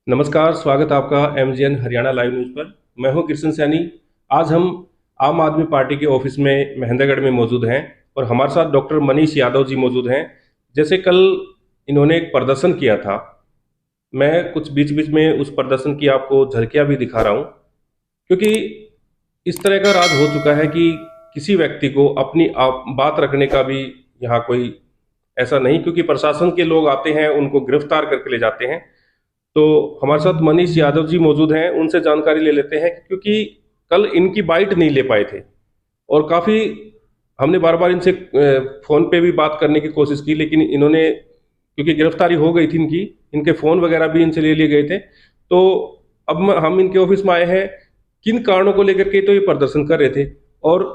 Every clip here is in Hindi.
नमस्कार, स्वागत आपका एमजीएन हरियाणा लाइव न्यूज़ पर। मैं हूं कृष्ण सैनी। आज हम आम आदमी पार्टी के ऑफिस में महेंद्रगढ़ में मौजूद हैं और हमारे साथ डॉक्टर मनीष यादव जी मौजूद हैं। जैसे कल इन्होंने एक प्रदर्शन किया था, मैं कुछ बीच बीच में उस प्रदर्शन की आपको झलकियां भी दिखा रहा हूं, क्योंकि इस तरह का राज हो चुका है कि किसी व्यक्ति को अपनी बात रखने का भी यहाँ कोई ऐसा नहीं, क्योंकि प्रशासन के लोग आते हैं, उनको गिरफ्तार करके ले जाते हैं। तो हमारे साथ मनीष यादव जी मौजूद हैं, उनसे जानकारी ले लेते हैं, क्योंकि कल इनकी बाइट नहीं ले पाए थे और काफ़ी हमने बार बार इनसे फ़ोन पे भी बात करने की कोशिश की, लेकिन इन्होंने, क्योंकि गिरफ्तारी हो गई थी इनकी, इनके फ़ोन वगैरह भी इनसे ले लिए गए थे। तो अब हम इनके ऑफिस में आए हैं, किन कारणों को लेकर के तो ये प्रदर्शन कर रहे थे और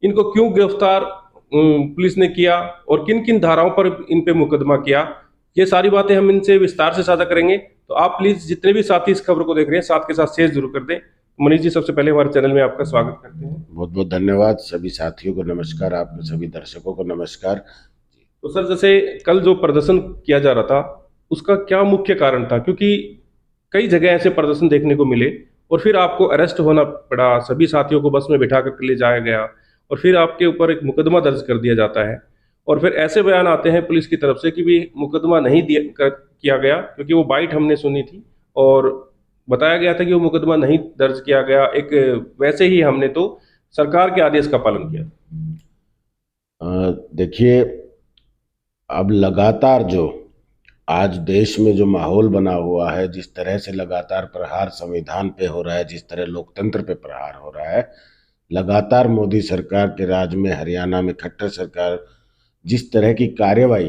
इनको क्यों गिरफ्तार पुलिस ने किया और किन किन धाराओं पर इन पे मुकदमा किया, ये सारी बातें हम इनसे विस्तार से साझा करेंगे। तो आप प्लीज जितने भी साथी इस खबर को देख रहे हैं, साथ के साथ शेयर जरूर कर दें। मनीष जी, सबसे पहले हमारे चैनल में आपका स्वागत करते हैं। बहुत बहुत धन्यवाद। सभी साथियों को नमस्कार, आपके सभी दर्शकों को नमस्कार। तो सर, जैसे कल जो प्रदर्शन किया जा रहा था, उसका क्या मुख्य कारण था? क्योंकि कई जगह ऐसे प्रदर्शन देखने को मिले और फिर आपको अरेस्ट होना पड़ा, सभी साथियों को बस में बिठा कर ले जाया गया और फिर आपके ऊपर एक मुकदमा दर्ज कर दिया जाता है और फिर ऐसे बयान आते हैं पुलिस की तरफ से कि भी मुकदमा नहीं किया गया, क्योंकि वो बाइट हमने सुनी थी और बताया गया था कि वो मुकदमा नहीं दर्ज किया गया। एक वैसे ही हमने तो सरकार के आदेश का पालन किया। देखिए, अब लगातार जो आज देश में जो माहौल बना हुआ है, जिस तरह से लगातार प्रहार संविधान पे हो रहा है, जिस तरह लोकतंत्र पे प्रहार हो रहा है, लगातार मोदी सरकार के राज में हरियाणा में खट्टर सरकार जिस तरह की कार्रवाई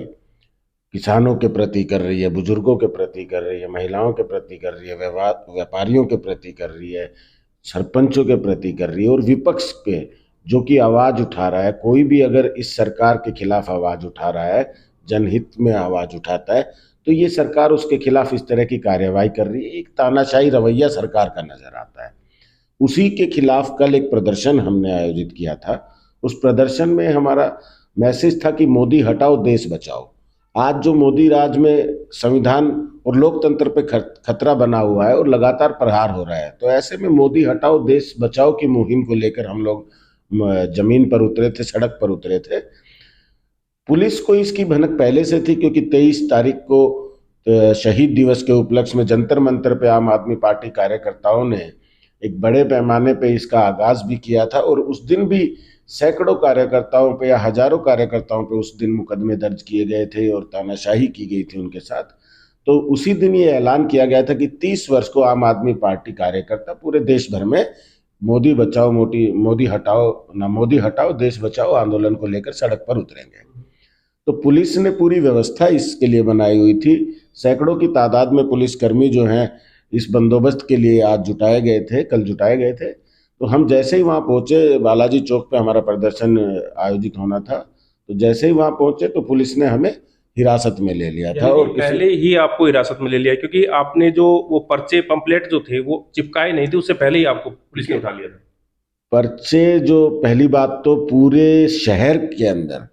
किसानों के प्रति कर रही है, बुजुर्गों के प्रति कर रही है, महिलाओं के प्रति कर रही है, व्यापारियों के प्रति कर रही है, सरपंचों के प्रति कर रही है और विपक्ष पे जो कि आवाज उठा रहा है, कोई भी अगर इस सरकार के खिलाफ आवाज उठा रहा है, जनहित में आवाज उठाता है, तो ये सरकार उसके खिलाफ इस तरह की कार्रवाई कर रही है। एक तानाशाही रवैया सरकार का नजर आता है। उसी के खिलाफ कल एक प्रदर्शन हमने आयोजित किया था। उस प्रदर्शन में हमारा मैसेज था कि मोदी हटाओ, देश बचाओ। आज जो मोदी राज में संविधान और लोकतंत्र पे खतरा बना हुआ है और लगातार प्रहार हो रहा है, तो ऐसे में मोदी हटाओ देश बचाओ की मुहिम को लेकर हम लोग जमीन पर उतरे थे, सड़क पर उतरे थे। पुलिस को इसकी भनक पहले से थी, क्योंकि 23 तारीख को शहीद दिवस के उपलक्ष्य में जंतर मंतर पे आम आदमी पार्टी कार्यकर्ताओं ने एक बड़े पैमाने पे इसका आगाज भी किया था और उस दिन भी सैकड़ों कार्यकर्ताओं पे या हजारों कार्यकर्ताओं पे उस दिन मुकदमे दर्ज किए गए थे और तानाशाही की गई थी उनके साथ। तो उसी दिन ये ऐलान किया गया था कि 30 वर्ष को आम आदमी पार्टी कार्यकर्ता पूरे देश भर में मोदी बचाओ, मोदी हटाओ देश बचाओ आंदोलन को लेकर सड़क पर उतरेंगे। तो पुलिस ने पूरी व्यवस्था इसके लिए बनाई हुई थी। सैकड़ों की तादाद में पुलिसकर्मी जो हैं इस बंदोबस्त के लिए आज जुटाए गए थे, कल जुटाए गए थे। तो हम जैसे ही वहाँ पहुंचे, बालाजी चौक पे हमारा प्रदर्शन आयोजित होना था, तो जैसे ही वहाँ पहुंचे तो पुलिस ने हमें हिरासत में ले लिया था। और पहले ही आपको हिरासत में ले लिया, क्योंकि आपने जो वो पर्चे पंपलेट जो थे वो चिपकाए नहीं थे, उससे पहले ही आपको पुलिस ने उठा लिया था। पर्चे जो, पहली बात तो पूरे शहर के अंदर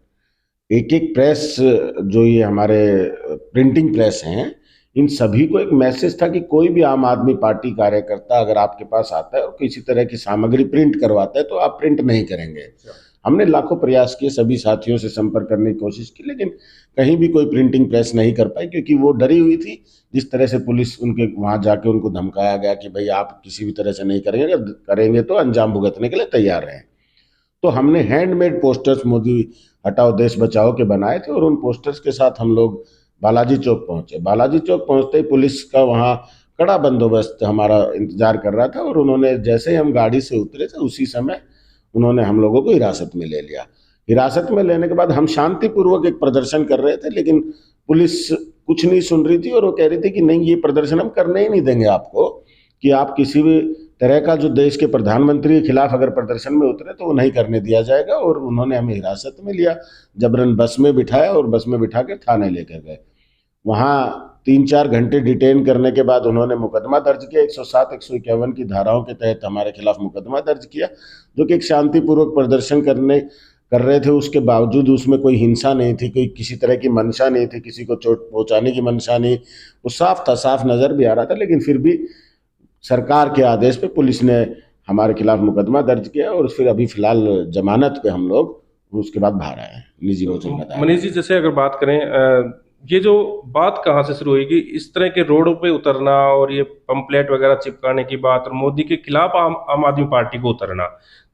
एक एक प्रेस, जो ये हमारे प्रिंटिंग प्रेस हैं, इन सभी को एक मैसेज था कि कोई भी आम आदमी पार्टी कार्यकर्ता अगर आपके पास आता है और किसी तरह की सामग्री प्रिंट करवाता है तो आप प्रिंट नहीं करेंगे। हमने लाखों प्रयास किए, सभी साथियों से संपर्क करने की कोशिश की, लेकिन कहीं भी कोई प्रिंटिंग प्रेस नहीं कर पाई, क्योंकि वो डरी हुई थी। जिस तरह से पुलिस उनके वहाँ जाके उनको धमकाया गया कि भाई आप किसी भी तरह से नहीं करेंगे, अगर करेंगे तो अंजाम भुगतने के लिए तैयार हैं। तो हमने हैंडमेड पोस्टर्स मोदी हटाओ देश बचाओ के बनाए थे और उन पोस्टर्स के साथ हम लोग बालाजी चौक पहुंचे। बालाजी चौक पहुंचते ही पुलिस का वहाँ कड़ा बंदोबस्त हमारा इंतजार कर रहा था और उन्होंने जैसे ही हम गाड़ी से उतरे थे उसी समय उन्होंने हम लोगों को हिरासत में ले लिया। हिरासत में लेने के बाद हम शांतिपूर्वक एक प्रदर्शन कर रहे थे, लेकिन पुलिस कुछ नहीं सुन रही थी और वो कह रही थी कि नहीं, ये प्रदर्शन हम करने ही नहीं देंगे आपको, कि आप किसी भी तरह का जो देश के प्रधानमंत्री के खिलाफ अगर प्रदर्शन में उतरे तो वो नहीं करने दिया जाएगा। और उन्होंने हमें हिरासत में लिया, जबरन बस में बिठाया और बस में बिठा के थाने लेकर गए। वहाँ 3-4 घंटे डिटेन करने के बाद उन्होंने मुकदमा दर्ज किया, 107, 151 की धाराओं के तहत हमारे खिलाफ मुकदमा दर्ज किया, जो कि एक शांतिपूर्वक प्रदर्शन करने कर रहे थे, उसके बावजूद उसमें कोई हिंसा नहीं थी, कोई किसी तरह की मंशा नहीं थी, किसी को चोट पहुंचाने की मंशा नहीं, वो साफ था, साफ नजर भी आ रहा था। लेकिन फिर भी सरकार के आदेश पे पुलिस ने हमारे खिलाफ मुकदमा दर्ज किया और फिर अभी फिलहाल जमानत पे हम लोग उसके बाद बाहर आए हैं निजी वजह बता। मनीष जी, जैसे अगर बात करें, ये जो बात कहाँ से शुरू हुई कि इस तरह के रोडों पे उतरना और ये पंपलेट वगैरह चिपकाने की बात और मोदी के खिलाफ आम आदमी पार्टी को उतरना,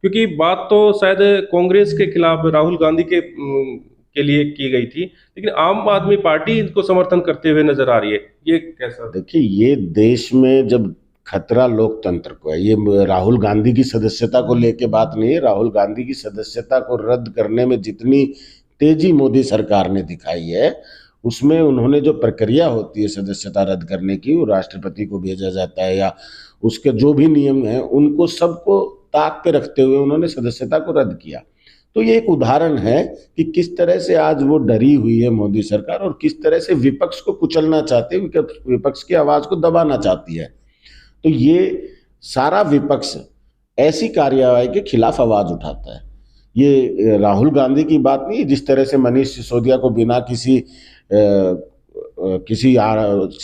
क्योंकि बात तो शायद कांग्रेस के खिलाफ राहुल गांधी के लिए की गई थी, लेकिन आम आदमी पार्टी इनको समर्थन करते हुए नजर आ रही है, ये कैसा? देखिए, ये देश में जब खतरा लोकतंत्र को है, ये राहुल गांधी की सदस्यता को लेके बात नहीं है। राहुल गांधी की सदस्यता को रद्द करने में जितनी तेजी मोदी सरकार ने दिखाई है, उसमें उन्होंने जो प्रक्रिया होती है सदस्यता रद्द करने की, वो राष्ट्रपति को भेजा जाता है या उसके जो भी नियम हैं उनको सबको ताक पे रखते हुए उन्होंने सदस्यता को रद्द किया। तो ये एक उदाहरण है कि किस तरह से आज वो डरी हुई है मोदी सरकार और किस तरह से विपक्ष को कुचलना चाहती है, विपक्ष की आवाज को दबाना चाहती है। तो ये सारा विपक्ष ऐसी कार्यवाही के खिलाफ आवाज उठाता है। ये राहुल गांधी की बात नहीं, जिस तरह से मनीष सिसोदिया को बिना किसी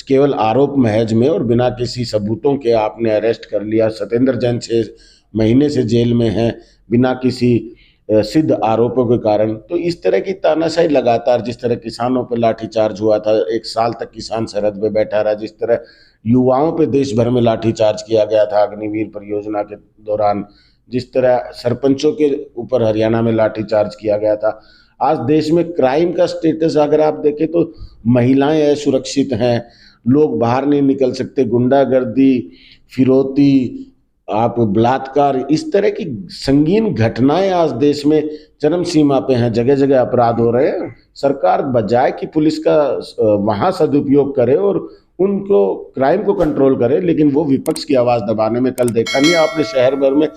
केवल आरोप महज में और बिना किसी सबूतों के आपने अरेस्ट कर लिया। सत्येंद्र जैन 6 महीने से जेल में है बिना किसी सिद्ध आरोपों के कारण। तो इस तरह की तानाशाही लगातार, जिस तरह किसानों पर लाठीचार्ज हुआ था, 1 साल तक किसान सरहद पे बैठा रहा, जिस तरह युवाओं पे देश भर में लाठीचार्ज किया गया था अग्निवीर परियोजना के दौरान, जिस तरह सरपंचों के ऊपर हरियाणा में लाठीचार्ज किया गया था। आज देश में क्राइम का स्टेटस अगर आप देखें तो महिलाएं असुरक्षित हैं, लोग बाहर नहीं निकल सकते, गुंडागर्दी, फिरौती, आप बलात्कार, इस तरह की संगीन घटनाएं आज देश में चरम सीमा पे हैं। जगह जगह अपराध हो रहे हैं। सरकार बजाय कि पुलिस का वहां सदुपयोग करे और उनको क्राइम को कंट्रोल करे, लेकिन वो विपक्ष की आवाज दबाने में, कल देखा नहीं आपने शहर भर में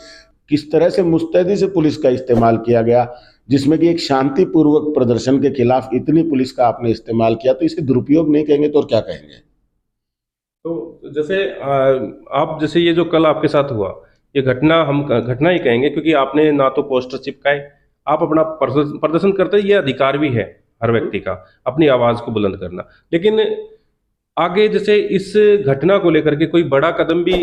किस तरह से मुस्तैदी से पुलिस का इस्तेमाल किया गया, जिसमें कि एक शांतिपूर्वक प्रदर्शन के खिलाफ इतनी पुलिस का आपने इस्तेमाल किया। तो इसे दुरुपयोग नहीं कहेंगे तो और क्या कहेंगे? तो जैसे आप, जैसे ये जो कल आपके साथ हुआ, ये घटना हम घटना ही कहेंगे, क्योंकि आपने ना तो पोस्टर चिपकाए, आप अपना प्रदर्शन करते, ये अधिकार भी है हर व्यक्ति का अपनी आवाज को बुलंद करना। लेकिन आगे जैसे इस घटना को लेकर के कोई बड़ा कदम भी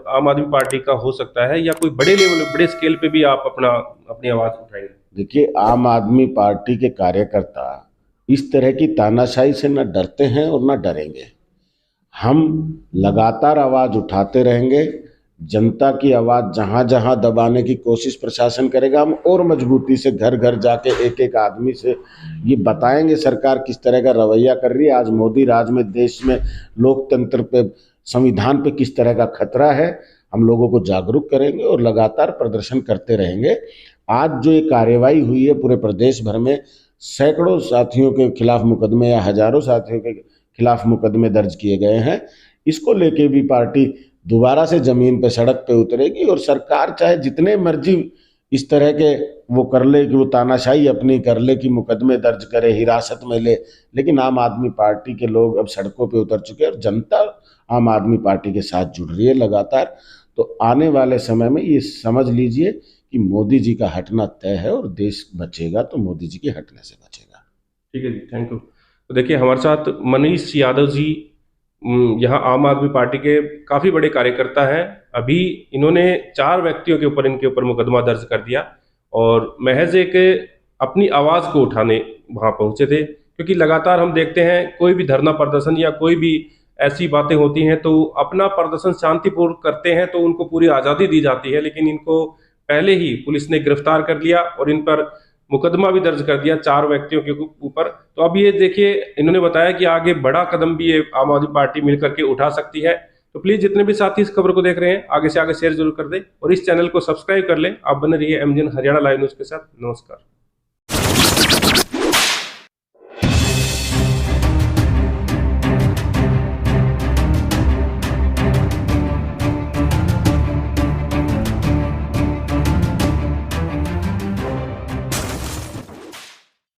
आम आदमी पार्टी का हो सकता है, या कोई बड़े लेवल, बड़े स्केल पे भी आप अपनी आवाज उठाएंगे? देखिए, आम आदमी पार्टी के कार्यकर्ता इस तरह की तानाशाही से न डरते हैं और न डरेंगे। हम लगातार आवाज उठाते रहेंगे। जनता की आवाज जहां जहां दबाने की कोशिश प्रशासन करेगा, हम और मजबूती से घर घर जाके एक एक आदमी से ये बताएंगे सरकार किस तरह का रवैया कर रही है। आज मोदी राज में, देश में लोकतंत्र पे, संविधान पे किस तरह का खतरा है, हम लोगों को जागरूक करेंगे और लगातार प्रदर्शन करते रहेंगे। आज जो ये कार्यवाही हुई है पूरे प्रदेश भर में, सैकड़ों साथियों के खिलाफ मुकदमे या हजारों साथियों के खिलाफ मुकदमे दर्ज किए गए हैं। इसको लेके भी पार्टी दोबारा से जमीन पे, सड़क पे उतरेगी और सरकार चाहे जितने मर्जी इस तरह के वो कर ले, कि वो तानाशाही अपनी कर ले, कि मुकदमे दर्ज करे, हिरासत में ले, लेकिन आम आदमी पार्टी के लोग अब सड़कों पे उतर चुके हैं और जनता आम आदमी पार्टी के साथ जुड़ रही है लगातार। तो आने वाले समय में ये समझ लीजिए कि मोदी जी का हटना तय है और देश बचेगा तो मोदी जी के हटने से बचेगा। ठीक है जी, थैंक यू। तो देखिए, हमारे साथ मनीष यादव जी यहाँ आम आदमी पार्टी के काफ़ी बड़े कार्यकर्ता हैं। अभी इन्होंने 4 व्यक्तियों के ऊपर, इनके ऊपर मुकदमा दर्ज कर दिया और महज एक अपनी आवाज़ को उठाने वहाँ पहुँचे थे। क्योंकि लगातार हम देखते हैं कोई भी धरना प्रदर्शन या कोई भी ऐसी बातें होती हैं तो अपना प्रदर्शन शांतिपूर्वक करते हैं तो उनको पूरी आज़ादी दी जाती है, लेकिन इनको पहले ही पुलिस ने गिरफ्तार कर लिया और इन पर मुकदमा भी दर्ज कर दिया 4 व्यक्तियों के ऊपर। तो अब ये देखिए, इन्होंने बताया कि आगे बड़ा कदम भी ये आम आदमी पार्टी मिलकर के उठा सकती है। तो प्लीज़ जितने भी साथी इस खबर को देख रहे हैं, आगे से आगे शेयर जरूर कर दें और इस चैनल को सब्सक्राइब कर लें। आप बने रहिए एमजीएन हरियाणा लाइव न्यूज़ के साथ। नमस्कार।